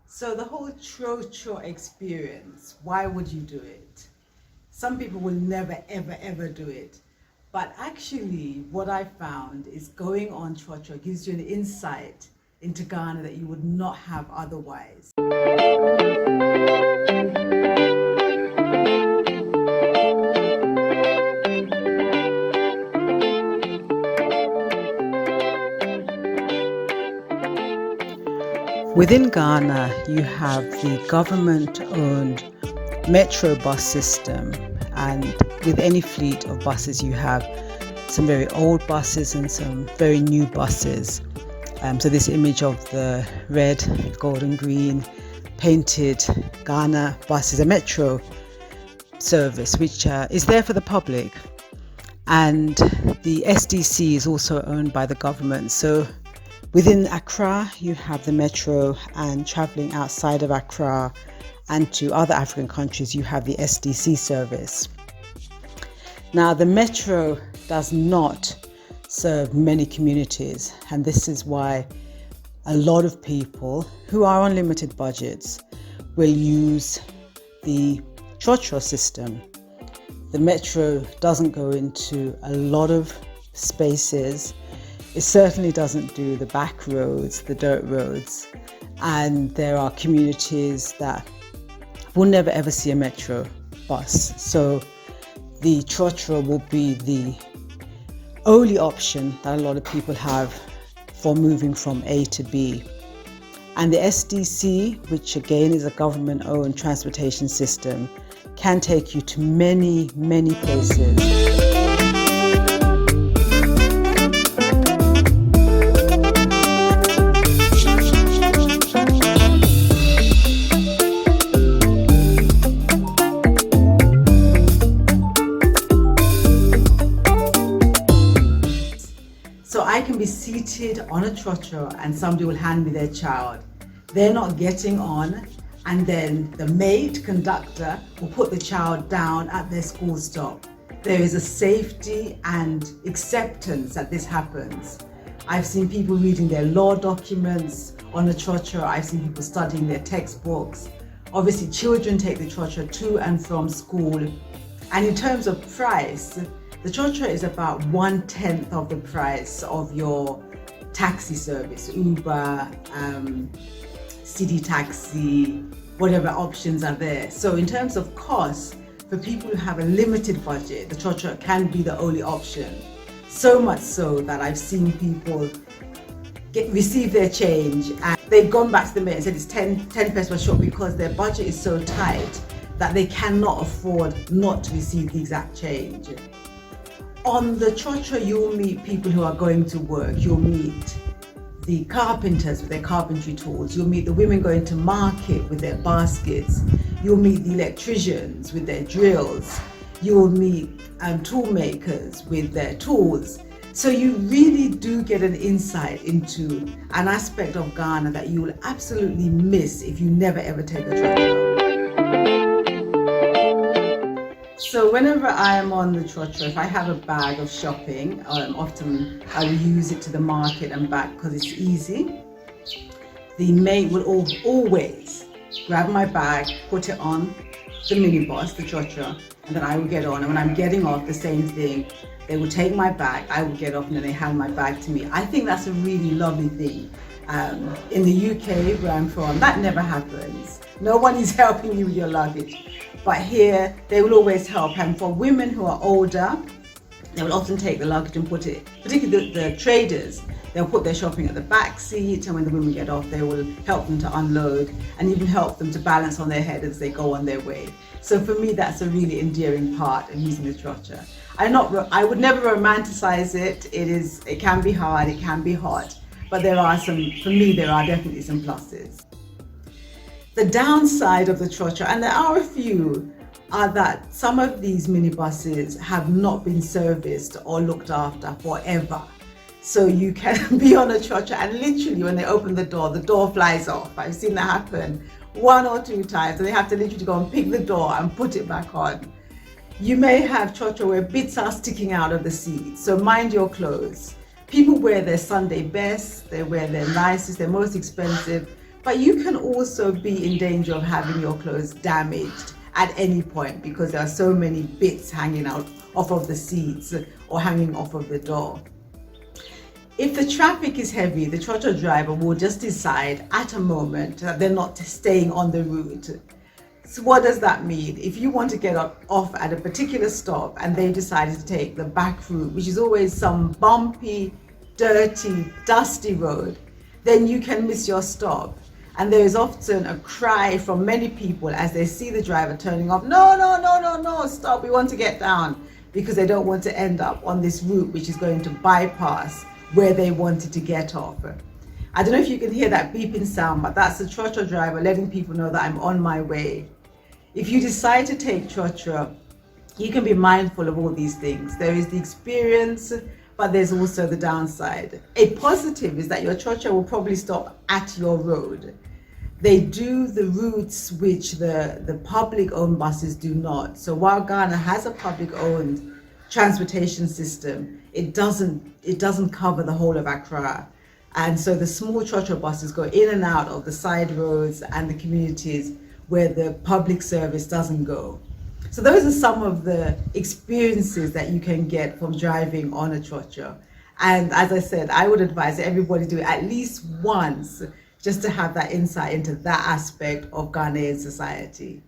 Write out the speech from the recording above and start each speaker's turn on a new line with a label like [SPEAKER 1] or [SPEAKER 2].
[SPEAKER 1] So the whole trotro experience, why would you do it? Some people will never, ever, ever do it. But actually, what I found is going on trotro gives you an insight into Ghana that you would not have otherwise. Within Ghana, you have the government-owned metro bus system, and with any fleet of buses, you have some very old buses and some very new buses. So this image of the red, gold and green painted Ghana bus is a metro service which is there for the public, and the SDC is also owned by the government. So within Accra, you have the metro, and traveling outside of Accra and to other African countries, you have the SDC service. Now, the metro does not serve many communities, and this is why a lot of people who are on limited budgets will use the trotro system. The metro doesn't go into a lot of spaces. It certainly doesn't do the back roads, the dirt roads, and there are communities that will never ever see a metro bus. So the trotro will be the only option that a lot of people have for moving from A to B. And the SDC, which again is a government-owned transportation system, can take you to many, many places. So I can be seated on a trotro and somebody will hand me their child. They're not getting on, and then the maid conductor will put the child down at their school stop. There is a safety and acceptance that this happens. I've seen people reading their law documents on a trotro. I've seen people studying their textbooks. Obviously, children take the trotro to and from school. And in terms of price, the trotro is about 1/10 of the price of your taxi service, Uber, city taxi, whatever options are there. So in terms of cost, for people who have a limited budget, the trotro can be the only option. So much so that I've seen people receive their change and they've gone back to the maid and said it's 10 pesos per short because their budget is so tight that they cannot afford not to receive the exact change. On the trotro, you'll meet people who are going to work. You'll meet the carpenters with their carpentry tools. You'll meet the women going to market with their baskets. You'll meet the electricians with their drills. You'll meet tool makers with their tools. So you really do get an insight into an aspect of Ghana that you will absolutely miss if you never ever take a trotro. So whenever I am on the trotro, if I have a bag of shopping, often I will use it to the market and back because it's easy. The maid will always grab my bag, put it on the minibus, the trotro, and then I will get on. And when I'm getting off, the same thing. They will take my bag, I will get off, and then they hand my bag to me. I think that's a really lovely thing. In the UK, where I'm from, that never happens. No one is helping you with your luggage. But here, they will always help. And for women who are older, they will often take the luggage and put it, particularly the traders, they'll put their shopping at the back seat, and when the women get off, they will help them to unload and even help them to balance on their head as they go on their way. So for me, that's a really endearing part of using the trotro. I would never romanticize it. It can be hard, it can be hot, but for me, there are definitely some pluses. The downside of the trotro, and there are a few, are that some of these minibuses have not been serviced or looked after forever. So you can be on a trotro and literally when they open the door flies off. I've seen that happen 1 or 2 times, and they have to literally go and pick the door and put it back on. You may have trotro where bits are sticking out of the seat, so mind your clothes. People wear their Sunday best, they wear their nicest, their most expensive, But you can also be in danger of having your clothes damaged at any point because there are so many bits hanging out off of the seats or hanging off of the door. If the traffic is heavy, the trotro driver will just decide at a moment that they're not staying on the route. So what does that mean? If you want to get off at a particular stop and they decided to take the back route, which is always some bumpy, dirty, dusty road, then you can miss your stop. And there is often a cry from many people as they see the driver turning off, no, no, no, no, no, stop, we want to get down, because they don't want to end up on this route which is going to bypass where they wanted to get off. I don't know if you can hear that beeping sound, but that's the trotro driver letting people know that I'm on my way. If you decide to take trotro, you can be mindful of all these things. There is the experience, but there's also the downside. A positive is that your trotro will probably stop at your road. They do the routes which the public-owned buses do not. So while Ghana has a public-owned transportation system, it doesn't cover the whole of Accra. And so the small trotro buses go in and out of the side roads and the communities where the public service doesn't go. So those are some of the experiences that you can get from driving on a trotro. And as I said, I would advise everybody do it at least once, just to have that insight into that aspect of Ghanaian society.